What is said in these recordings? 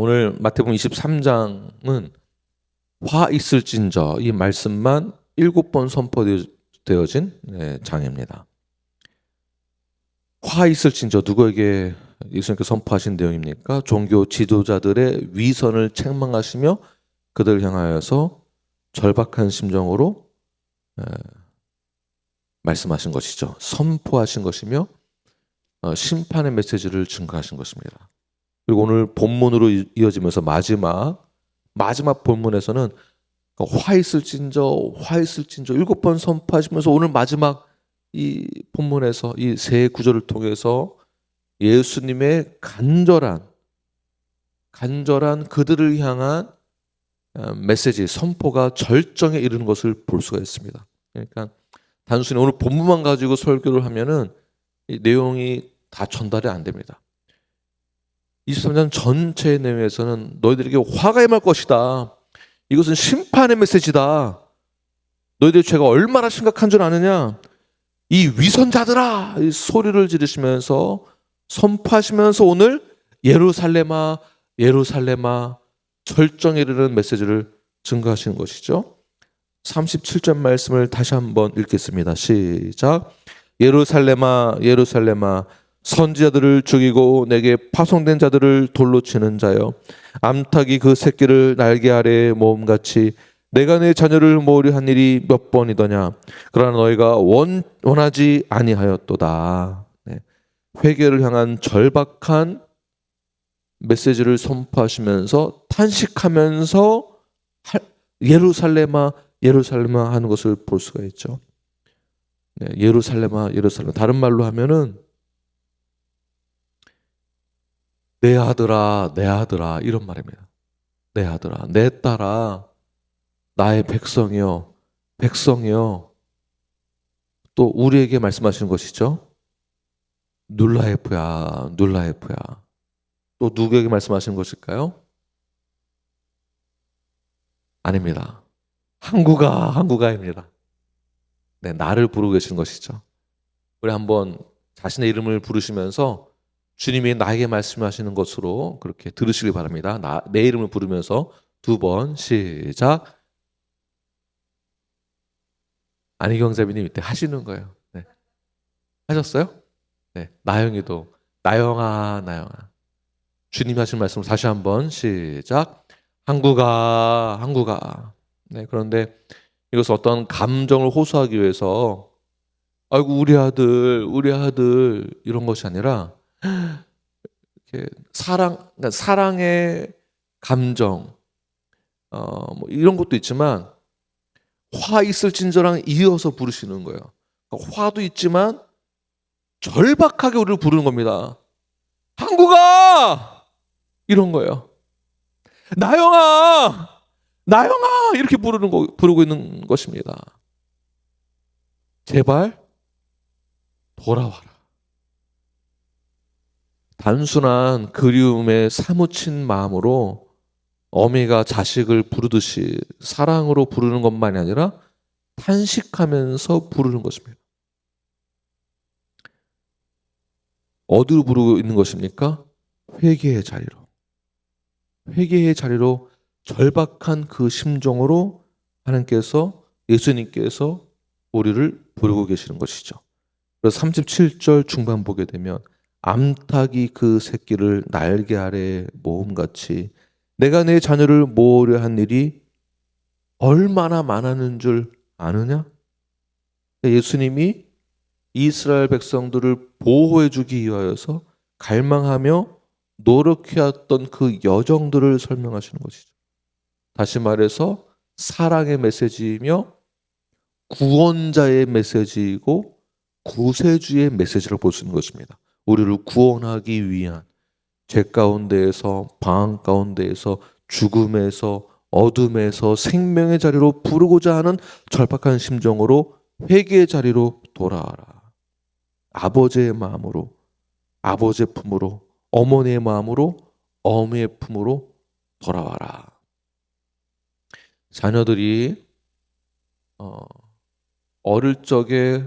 오늘 마태복음 23장은 화 있을진저 이 말씀만 7번 선포되어진 장입니다. 화 있을진저 누구에게 예수님께서 선포하신 내용입니까? 종교 지도자들의 위선을 책망하시며 그들을 향하여서 절박한 심정으로 말씀하신 것이죠. 선포하신 것이며 심판의 메시지를 증거하신 것입니다. 그리고 오늘 본문으로 이어지면서 마지막 본문에서는 화 있을진저 7번 선포하시면서 오늘 마지막 이 본문에서 이 세 구절을 통해서 예수님의 간절한 그들을 향한 메시지 선포가 절정에 이르는 것을 볼 수가 있습니다. 그러니까 단순히 오늘 본문만 가지고 설교를 하면은 이 내용이 다 전달이 안 됩니다. 23장 전체의 내용에서는 너희들에게 화가 임할 것이다. 이것은 심판의 메시지다. 너희들의 죄가 얼마나 심각한 줄 아느냐? 이 위선자들아! 이 소리를 지르시면서 선포하시면서 오늘 예루살렘아 절정에 이르는 메시지를 증거하시는 것이죠. 37절 말씀을 다시 한번 읽겠습니다. 시작. 예루살렘아 선지자들을 죽이고 내게 파송된 자들을 돌로 치는 자여, 암탉이 그 새끼를 날개 아래에 모음같이 내가 내 자녀를 모으려 한 일이 몇 번이더냐. 그러나 너희가 원하지 아니하였도다. 회개를 향한 절박한 메시지를 선포하시면서 탄식하면서 예루살렘아 하는 것을 볼 수가 있죠. 예루살렘아 다른 말로 하면은 내 아들아 이런 말입니다. 내 아들아, 내 딸아, 나의 백성이여 또 우리에게 말씀하시는 것이죠. 눌라에프야 또 누구에게 말씀하시는 것일까요? 아닙니다. 항구가입니다. 나를 부르고 계시는 것이죠. 우리 한번 자신의 이름을 부르시면서 주님이 나에게 말씀하시는 것으로 그렇게 들으시길 바랍니다. 내 이름을 부르면서 2번 시작. 안희경 자매님 이때 하시는 거예요. 하셨어요? 나영이도 나영아 주님이 하신 말씀 다시 한번 시작. 항구가 그런데 이것은 어떤 감정을 호소하기 위해서 아이고 우리 아들 이런 것이 아니라 이렇게 사랑의 감정 뭐 이런 것도 있지만 화 있을진저랑 이어서 부르시는 거예요. 그러니까 화도 있지만 절박하게 우리를 부르는 겁니다. 항구가 이런 거예요. 나영아 이렇게 부르고 있는 것입니다. 제발 돌아와라. 단순한 그리움에 사무친 마음으로 어미가 자식을 부르듯이 사랑으로 부르는 것만이 아니라 탄식하면서 부르는 것입니다. 어디로 부르고 있는 것입니까? 회개의 자리로 절박한 그 심정으로 하나님께서 예수님께서 우리를 부르고 계시는 것이죠. 그래서 37절 중반 보게 되면 암탉이 그 새끼를 날개 아래에 모음같이 내가 내 자녀를 모으려 한 일이 얼마나 많았는 줄 아느냐? 예수님이 이스라엘 백성들을 보호해 주기 위하여서 갈망하며 노력해왔던 그 여정들을 설명하시는 것이죠. 다시 말해서 사랑의 메시지이며 구원자의 메시지이고 구세주의 메시지를 볼 수 있는 것입니다. 우리를 구원하기 위한 죄 가운데에서 방황 가운데에서 죽음에서 어둠에서 생명의 자리로 부르고자 하는 절박한 심정으로 회개의 자리로 돌아와라. 아버지의 마음으로, 아버지의 품으로, 어머니의 마음으로, 어미의 품으로 돌아와라. 자녀들이 어릴 적에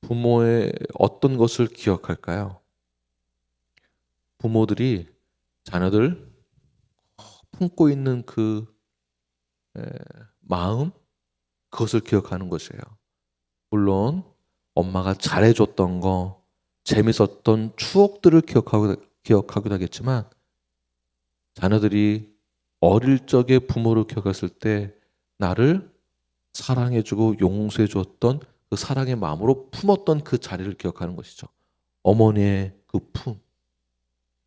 부모의 어떤 것을 기억할까요? 부모들이 자녀들 품고 있는 그 마음, 그것을 기억하는 것이에요. 물론 엄마가 잘해줬던 거, 재밌었던 추억들을 기억하기도 하겠지만, 자녀들이 어릴 적에 부모를 기억했을 때 나를 사랑해주고 용서해줬던 그 사랑의 마음으로 품었던 그 자리를 기억하는 것이죠. 어머니의 그 품,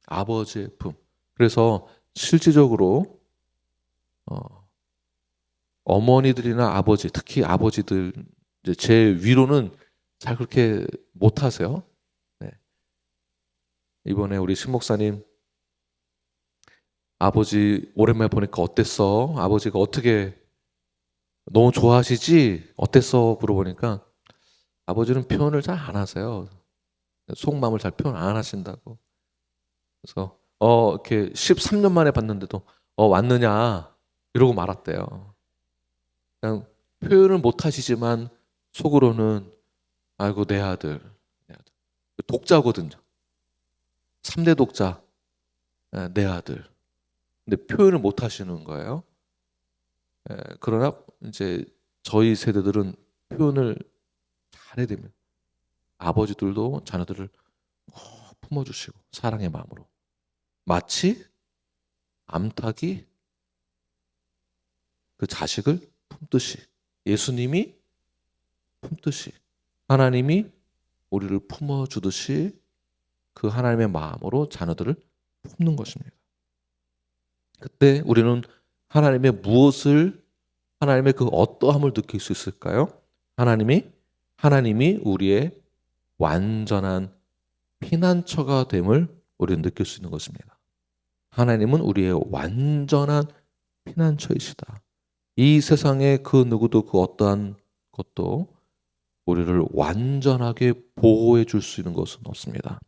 아버지의 품. 그래서 실질적으로 어머니들이나 아버지, 특히 아버지들, 이제 제 위로는 잘 그렇게 못하세요. 네. 이번에 우리 신목사님 아버지 오랜만에 보니까 어땠어? 아버지가 어떻게 너무 좋아하시지? 어땠어? 물어보니까 아버지는 표현을 잘 안 하세요. 속마음을 잘 표현 안 하신다고. 그래서 이렇게 13년 만에 봤는데도 왔느냐 이러고 말았대요. 그냥 표현을 못 하시지만 속으로는 아이고 내 아들. 독자거든요. 3대 독자. 내 아들. 근데 표현을 못 하시는 거예요. 그러나 이제 저희 세대들은 표현을 잘해야 됩니다. 아버지들도 자녀들을 품어주시고 사랑의 마음으로 마치 암탉이 그 자식을 품듯이, 예수님이 품듯이, 하나님이 우리를 품어주듯이 그 하나님의 마음으로 자녀들을 품는 것입니다. 그때 우리는 하나님의 그 어떠함을 느낄 수 있을까요? 하나님이 우리의 완전한 피난처가 됨을 우리는 느낄 수 있는 것입니다. 하나님은 우리의 완전한 피난처이시다. 이 세상의 그 누구도 그 어떠한 것도 우리를 완전하게 보호해 줄 수 있는 것은 없습니다.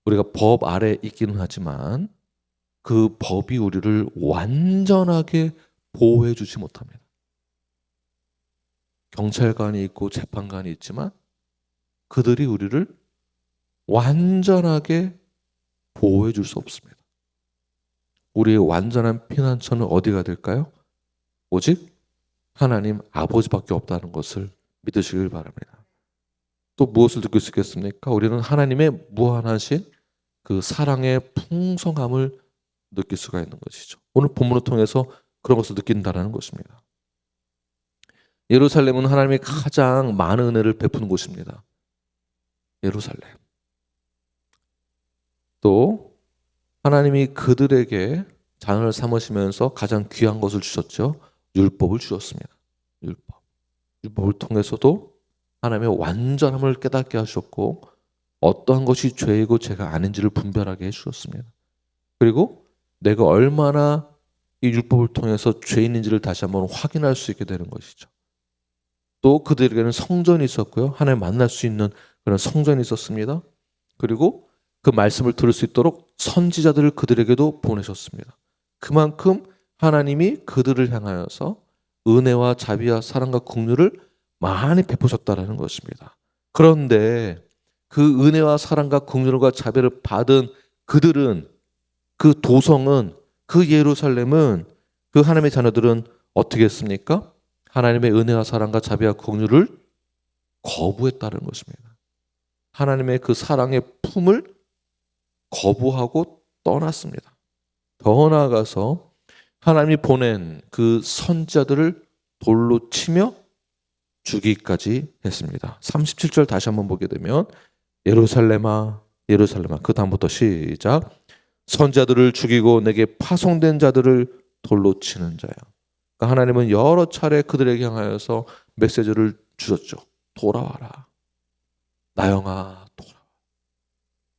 우리가 법 아래 있기는 하지만 그 법이 우리를 완전하게 보호해 주지 못합니다. 경찰관이 있고 재판관이 있지만 그들이 우리를 완전하게 보호해 줄 수 없습니다. 우리의 완전한 피난처는 어디가 될까요? 오직 하나님 아버지밖에 없다는 것을 믿으시길 바랍니다. 또 무엇을 느낄 수 있겠습니까? 우리는 하나님의 무한하신 그 사랑의 풍성함을 느낄 수가 있는 것이죠. 오늘 본문을 통해서 그런 것을 느낀다는 것입니다. 예루살렘은 하나님이 가장 많은 은혜를 베푸는 곳입니다. 예루살렘. 또 하나님이 그들에게 자녀를 삼으시면서 가장 귀한 것을 주셨죠. 율법을 주셨습니다. 율법을 통해서도 하나님의 완전함을 깨닫게 하셨고 어떠한 것이 죄이고 죄가 아닌지를 분별하게 해주셨습니다. 그리고 내가 얼마나 이 율법을 통해서 죄인인지를 다시 한번 확인할 수 있게 되는 것이죠. 또 그들에게는 성전이 있었고요. 하나님 만날 수 있는 그런 성전이 있었습니다. 그리고 그 말씀을 들을 수 있도록 선지자들을 그들에게도 보내셨습니다. 그만큼 하나님이 그들을 향하여서 은혜와 자비와 사랑과 긍휼을 많이 베푸셨다라는 것입니다. 그런데 그 은혜와 사랑과 긍휼과 자비를 받은 그들은, 그 도성은, 그 예루살렘은, 그 하나님의 자녀들은 어떻게 했습니까? 하나님의 은혜와 사랑과 자비와 긍휼을 거부했다는 것입니다. 하나님의 그 사랑의 품을 거부하고 떠났습니다. 더 나아가서 하나님이 보낸 그 선지자들을 돌로 치며 죽이기까지 했습니다. 37절 다시 한번 보게 되면 예루살렘아 예루살렘아, 그 다음부터 시작. 선지자들을 죽이고 내게 파송된 자들을 돌로 치는 자야. 그러니까 하나님은 여러 차례 그들에게 향하여서 메시지를 주셨죠. 돌아와라. 나영아 돌아와.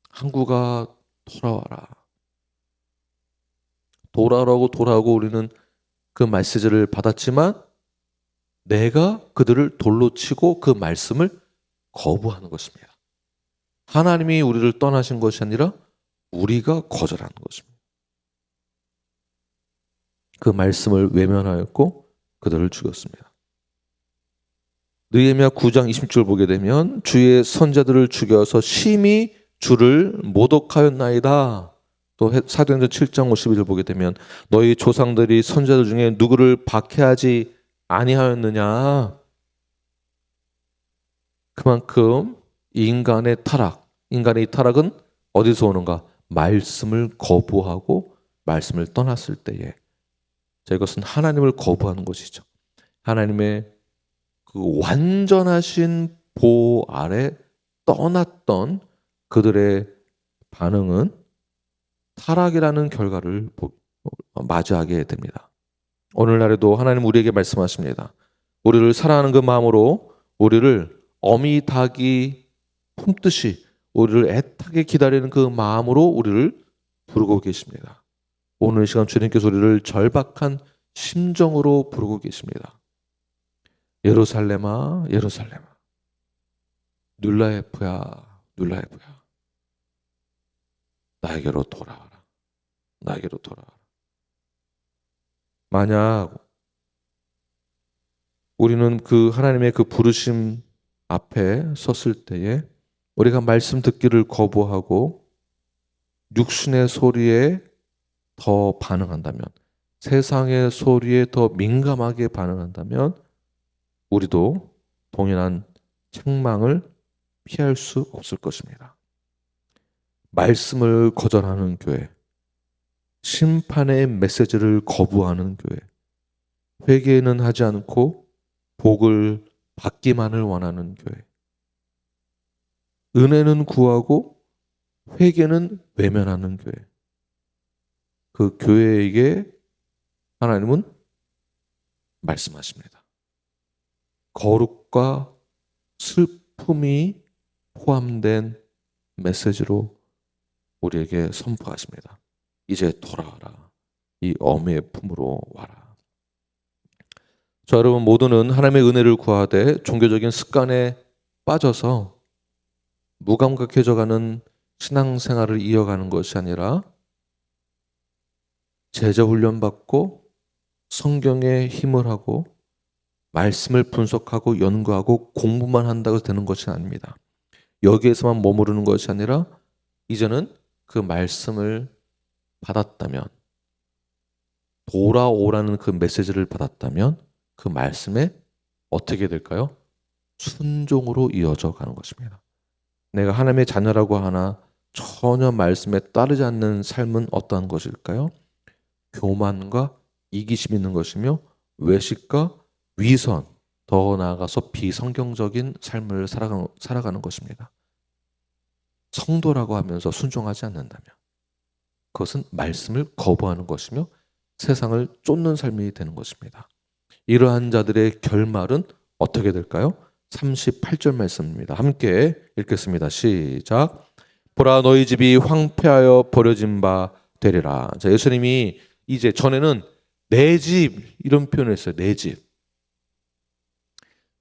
항구가 돌아와라. 돌아오고 우리는 그 메시지를 받았지만 내가 그들을 돌로 치고 그 말씀을 거부하는 것입니다. 하나님이 우리를 떠나신 것이 아니라 우리가 거절하는 것입니다. 그 말씀을 외면하였고 그들을 죽였습니다. 느헤미야 9장 20절 보게 되면 주의 선자들을 죽여서 심히 주를 모독하였나이다. 또 사도행전 7장 51절 보게 되면 너희 조상들이 선지자들 중에 누구를 박해하지 아니하였느냐. 그만큼 인간의 타락은 어디서 오는가? 말씀을 거부하고 말씀을 떠났을 때에. 자, 이것은 하나님을 거부하는 것이죠. 하나님의 그 완전하신 보호 아래 떠났던 그들의 반응은 타락이라는 결과를 맞이하게 됩니다. 오늘날에도 하나님 우리에게 말씀하십니다. 우리를 사랑하는 그 마음으로 우리를 어미 닭이 품듯이 우리를 애타게 기다리는 그 마음으로 우리를 부르고 계십니다. 오늘 이 시간 주님께서 우리를 절박한 심정으로 부르고 계십니다. 예루살렘아, 예루살렘아, 눌라에프야, 눌라에프야, 나에게로 돌아와라, 나에게로 돌아와라. 만약 우리는 그 하나님의 그 부르심 앞에 섰을 때에 우리가 말씀 듣기를 거부하고 육신의 소리에 더 반응한다면, 세상의 소리에 더 민감하게 반응한다면 우리도 동일한 책망을 피할 수 없을 것입니다. 말씀을 거절하는 교회, 심판의 메시지를 거부하는 교회, 회개는 하지 않고 복을 받기만을 원하는 교회, 은혜는 구하고 회개는 외면하는 교회, 그 교회에게 하나님은 말씀하십니다. 거룩과 슬픔이 포함된 메시지로 우리에게 선포하십니다. 이제 돌아와라. 이 어미의 품으로 와라. 자, 여러분 모두는 하나님의 은혜를 구하되 종교적인 습관에 빠져서 무감각해져가는 신앙생활을 이어가는 것이 아니라 제자훈련 받고 성경에 힘을 하고 말씀을 분석하고 연구하고 공부만 한다고 되는 것이 아닙니다. 여기에서만 머무르는 것이 아니라 이제는 그 말씀을 받았다면, 돌아오라는 그 메시지를 받았다면 그 말씀에 어떻게 될까요? 순종으로 이어져 가는 것입니다. 내가 하나님의 자녀라고 하나 전혀 말씀에 따르지 않는 삶은 어떠한 것일까요? 교만과 이기심 있는 것이며 외식과 위선, 더 나아가서 비성경적인 삶을 살아가는 것입니다. 성도라고 하면서 순종하지 않는다면 그것은 말씀을 거부하는 것이며 세상을 쫓는 삶이 되는 것입니다. 이러한 자들의 결말은 어떻게 될까요? 38절 말씀입니다. 함께 읽겠습니다. 시작. 보라, 너희 집이 황폐하여 버려진 바 되리라. 자, 예수님이 이제 전에는 내 집 이런 표현을 했어요. 내 집.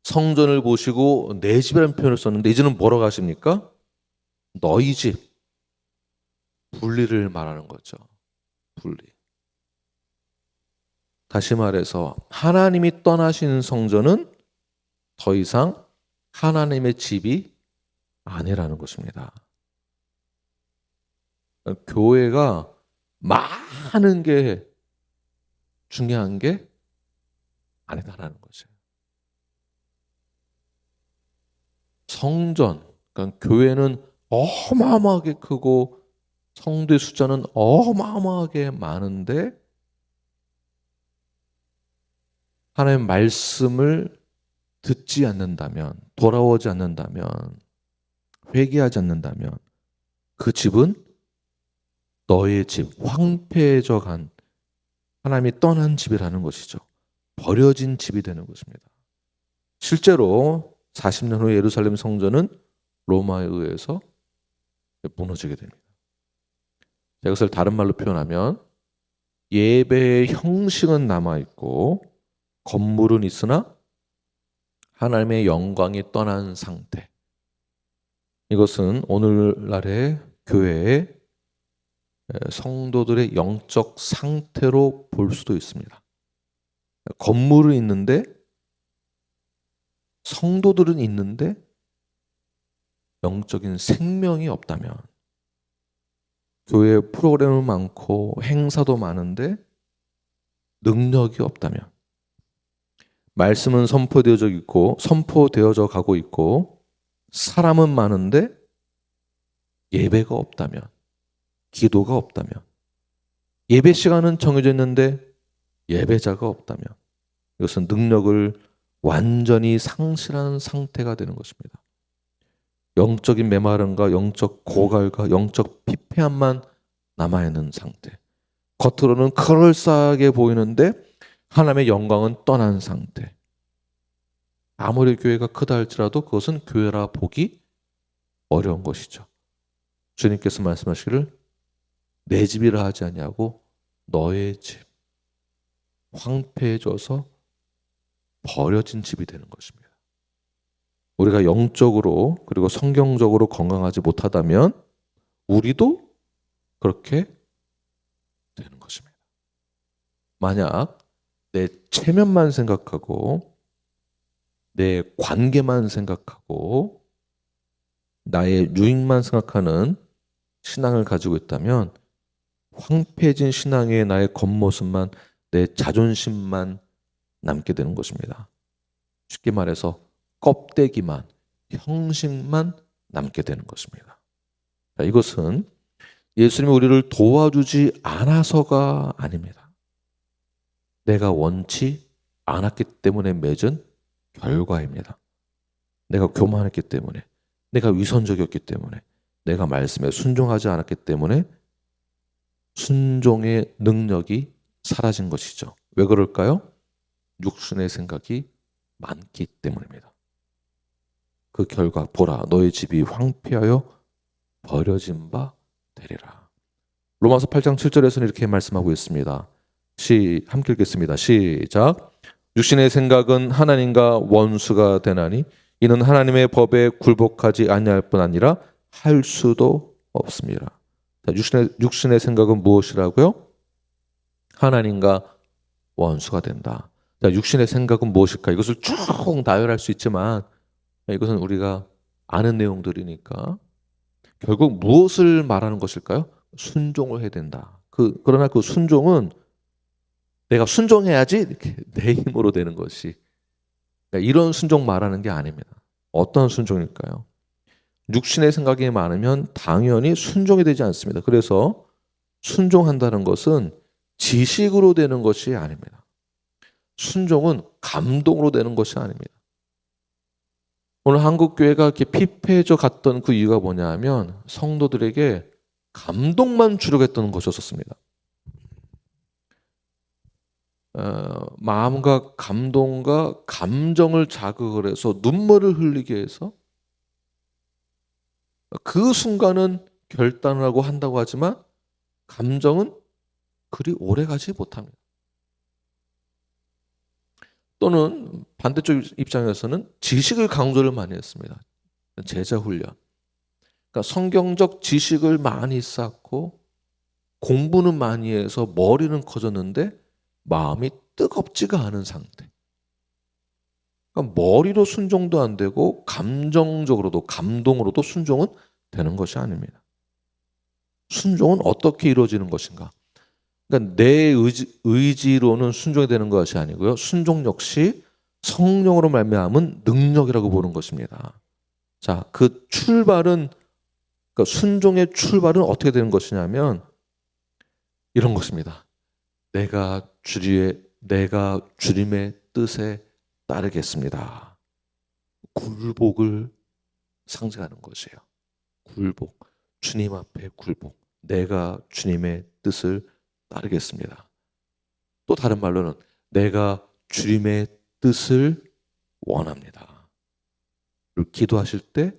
성전을 보시고 내 집이라는 표현을 썼는데 이제는 뭐라고 하십니까? 너희 집. 분리를 말하는 거죠. 분리. 다시 말해서 하나님이 떠나신 성전은 더 이상 하나님의 집이 아니라는 것입니다. 교회가 많은 게 중요한 게 아니다라는 거죠. 성전, 그러니까 교회는 어마어마하게 크고 성도의 숫자는 어마어마하게 많은데 하나님의 말씀을 듣지 않는다면, 돌아오지 않는다면, 회개하지 않는다면 그 집은 너의 집, 황폐해져 간 하나님이 떠난 집이라는 것이죠. 버려진 집이 되는 것입니다. 실제로 40년 후 예루살렘 성전은 로마에 의해서 무너지게 됩니다. 이것을 다른 말로 표현하면 예배의 형식은 남아있고 건물은 있으나 하나님의 영광이 떠난 상태. 이것은 오늘날의 교회의 성도들의 영적 상태로 볼 수도 있습니다. 건물은 있는데 성도들은 있는데 영적인 생명이 없다면 교회 프로그램은 많고 행사도 많은데 능력이 없다면, 말씀은 선포되어져 가고 있고 사람은 많은데 예배가 없다면, 기도가 없다면, 예배 시간은 정해져 있는데 예배자가 없다면, 이것은 능력을 완전히 상실한 상태가 되는 것입니다. 영적인 메마름과 영적 고갈과 영적 피폐함만 남아있는 상태. 겉으로는 그럴싸하게 보이는데 하나님의 영광은 떠난 상태. 아무리 교회가 크다 할지라도 그것은 교회라 보기 어려운 것이죠. 주님께서 말씀하시기를 내 집이라 하지 아니하고 너의 집, 황폐해져서 버려진 집이 되는 것입니다. 우리가 영적으로 그리고 성경적으로 건강하지 못하다면 우리도 그렇게 되는 것입니다. 만약 내 체면만 생각하고 내 관계만 생각하고 나의 유익만 생각하는 신앙을 가지고 있다면 황폐해진 신앙의 나의 겉모습만, 내 자존심만 남게 되는 것입니다. 쉽게 말해서 껍데기만, 형식만 남게 되는 것입니다. 이것은 예수님이 우리를 도와주지 않아서가 아닙니다. 내가 원치 않았기 때문에 맺은 결과입니다. 내가 교만했기 때문에, 내가 위선적이었기 때문에, 내가 말씀에 순종하지 않았기 때문에 순종의 능력이 사라진 것이죠. 왜 그럴까요? 육신의 생각이 많기 때문입니다. 그 결과 보라, 너의 집이 황폐하여 버려진 바 되리라. 로마서 8장 7절에서는 이렇게 말씀하고 있습니다. 함께 읽겠습니다. 시작. 육신의 생각은 하나님과 원수가 되나니 이는 하나님의 법에 굴복하지 아니할 뿐 아니라 할 수도 없습니다. 육신의 생각은 무엇이라고요? 하나님과 원수가 된다. 육신의 생각은 무엇일까? 이것을 쭉 나열할 수 있지만 이것은 우리가 아는 내용들이니까 결국 무엇을 말하는 것일까요? 순종을 해야 된다. 그러나 그 순종은 내가 순종해야지 이렇게 내 힘으로 되는 것이, 그러니까 이런 순종 말하는 게 아닙니다. 어떤 순종일까요? 육신의 생각이 많으면 당연히 순종이 되지 않습니다. 그래서 순종한다는 것은 지식으로 되는 것이 아닙니다. 순종은 감동으로 되는 것이 아닙니다. 오늘 한국 교회가 이렇게 피폐해져 갔던 그 이유가 뭐냐 하면 성도들에게 감동만 주려고 했던 것이었습니다. 마음과 감동과 감정을 자극을 해서 눈물을 흘리게 해서 그 순간은 결단을 하고 한다고 하지만 감정은 그리 오래 가지 못합니다. 또는 반대쪽 입장에서는 지식을 강조를 많이 했습니다. 제자 훈련. 그러니까 성경적 지식을 많이 쌓고 공부는 많이 해서 머리는 커졌는데 마음이 뜨겁지가 않은 상태. 그러니까 머리로 순종도 안 되고 감정적으로도, 감동으로도 순종은 되는 것이 아닙니다. 순종은 어떻게 이루어지는 것인가? 그러니까 내 의지로는 순종이 되는 것이 아니고요. 순종 역시 성령으로 말미암은 능력이라고 보는 것입니다. 자, 그 출발은, 그러니까 순종의 출발은 어떻게 되는 것이냐면 이런 것입니다. 내가 주님의 뜻에 따르겠습니다. 굴복을 상징하는 것이에요. 굴복. 주님 앞에 굴복. 내가 주님의 뜻을 따르겠습니다. 또 다른 말로는 내가 주님의 뜻을 원합니다. 기도하실 때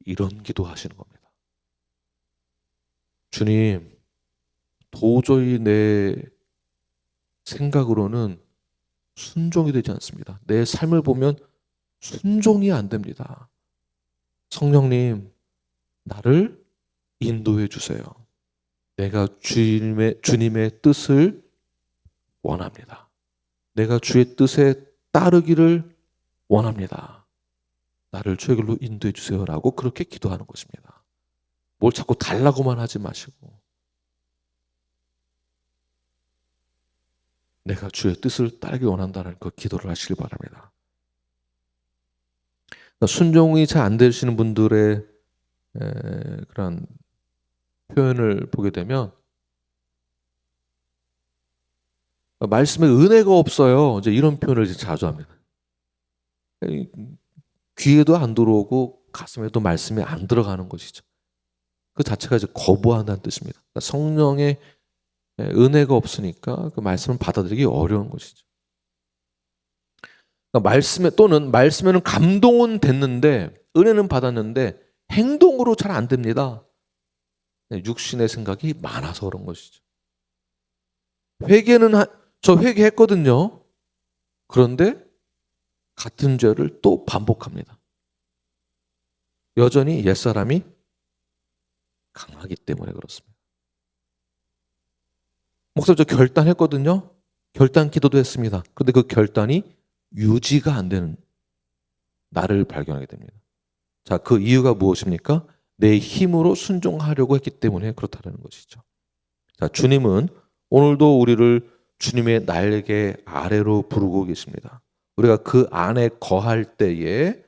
이런 기도하시는 겁니다. 주님, 도저히 내 생각으로는 순종이 되지 않습니다. 내 삶을 보면 순종이 안 됩니다. 성령님, 나를 인도해 주세요. 내가 주님의 뜻을 원합니다. 내가 주의 뜻에 따르기를 원합니다. 나를 주의 길로 인도해 주세요라고 그렇게 기도하는 것입니다. 뭘 자꾸 달라고만 하지 마시고 내가 주의 뜻을 따르기 원한다는 그 기도를 하시길 바랍니다. 그러니까 순종이 잘 안 되시는 분들의 그런 표현을 보게 되면 말씀에 은혜가 없어요. 이제 이런 표현을 이제 자주 합니다. 귀에도 안 들어오고 가슴에도 말씀이 안 들어가는 것이죠. 그 자체가 이제 거부한다는 뜻입니다. 그러니까 성령의 은혜가 없으니까 그 말씀을 받아들이기 어려운 것이죠. 그러니까 말씀에는 감동은 됐는데 은혜는 받았는데 행동으로 잘 안 됩니다. 육신의 생각이 많아서 그런 것이죠. 저 회개했거든요. 그런데 같은 죄를 또 반복합니다. 여전히 옛사람이 강하기 때문에 그렇습니다. 목사님 저 결단했거든요. 결단 기도도 했습니다. 그런데 그 결단이 유지가 안 되는 나를 발견하게 됩니다. 자, 그 이유가 무엇입니까? 내 힘으로 순종하려고 했기 때문에 그렇다는 것이죠. 자, 주님은 오늘도 우리를 주님의 날개 아래로 부르고 계십니다. 우리가 그 안에 거할 때에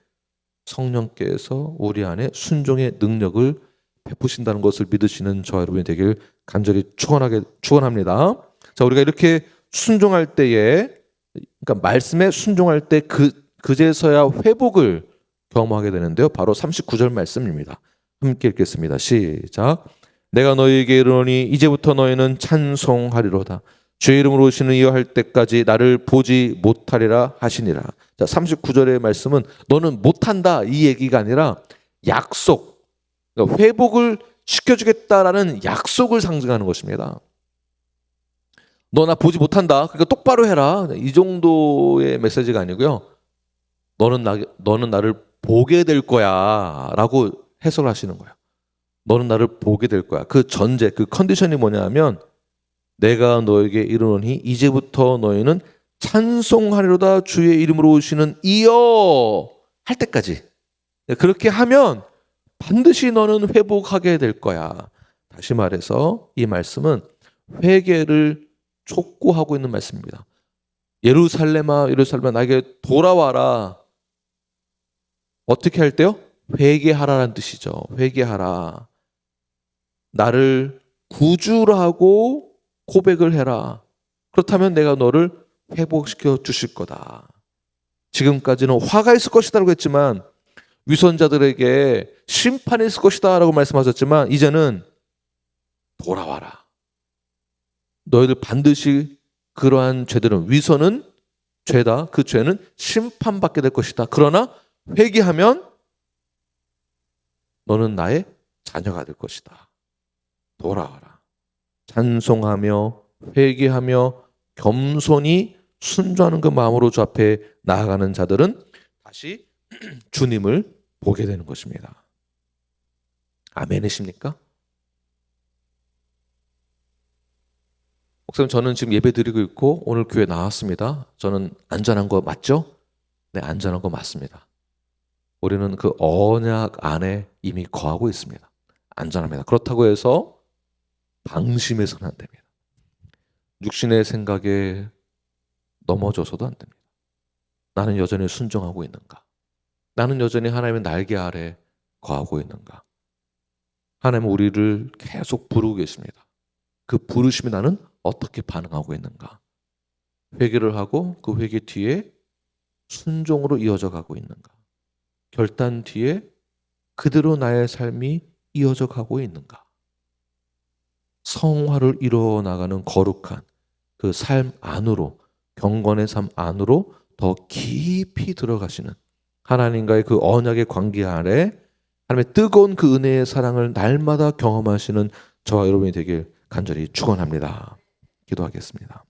성령께서 우리 안에 순종의 능력을 베푸신다는 것을 믿으시는 저와 여러분이 되길 간절히 축원합니다. 자, 우리가 이렇게 순종할 때에, 그러니까 말씀에 순종할 때 그제서야 회복을 경험하게 되는데요. 바로 39절 말씀입니다. 함께 읽겠습니다. 시작. 내가 너희에게 이르노니 이제부터 너희는 찬송하리로다. 주의 이름으로 오시는 이여 할 때까지 나를 보지 못하리라 하시니라. 자, 39절의 말씀은 너는 못한다 이 얘기가 아니라 약속, 그러니까 회복을 시켜주겠다라는 약속을 상징하는 것입니다. 너 나 보지 못한다. 그러니까 똑바로 해라. 이 정도의 메시지가 아니고요. 너는 나를 보게 될 거야 라고 해석을 하시는 거예요. 너는 나를 보게 될 거야. 그 전제, 그 컨디션이 뭐냐면 내가 너에게 이르노니 이제부터 너희는 찬송하리로다 주의 이름으로 오시는 이여 할 때까지. 그렇게 하면 반드시 너는 회복하게 될 거야. 다시 말해서 이 말씀은 회개를 촉구하고 있는 말씀입니다. 예루살렘아 예루살렘아 나에게 돌아와라. 어떻게 할 때요? 회개하라라는 뜻이죠. 회개하라. 나를 구주라고 고백을 해라. 그렇다면 내가 너를 회복시켜 주실 거다. 지금까지는 화가 있을 것이다라고 했지만 위선자들에게 심판이 있을 것이다라고 말씀하셨지만 이제는 돌아와라. 너희들 반드시 그러한 죄들은 위선은 죄다. 그 죄는 심판받게 될 것이다. 그러나 회개하면 너는 나의 자녀가 될 것이다. 돌아와라. 찬송하며 회개하며 겸손히 순종하는 그 마음으로 주 앞에 나아가는 자들은 다시 주님을 보게 되는 것입니다. 아멘이십니까? 목사님 저는 지금 예배 드리고 있고 오늘 교회 나왔습니다. 저는 안전한 거 맞죠? 네, 안전한 거 맞습니다. 우리는 그 언약 안에 이미 거하고 있습니다. 안전합니다. 그렇다고 해서 방심해서는 안 됩니다. 육신의 생각에 넘어져서도 안 됩니다. 나는 여전히 순종하고 있는가? 나는 여전히 하나님의 날개 아래 거하고 있는가? 하나님은 우리를 계속 부르고 계십니다. 그 부르심에 나는 어떻게 반응하고 있는가? 회개를 하고 그 회개 뒤에 순종으로 이어져 가고 있는가? 결단 뒤에 그대로 나의 삶이 이어져 가고 있는가? 성화를 이루어 나가는 거룩한 그 삶 안으로, 경건의 삶 안으로 더 깊이 들어가시는 하나님과의 그 언약의 관계 아래 하나님의 뜨거운 그 은혜의 사랑을 날마다 경험하시는 저와 여러분이 되길 간절히 축원합니다. 기도하겠습니다.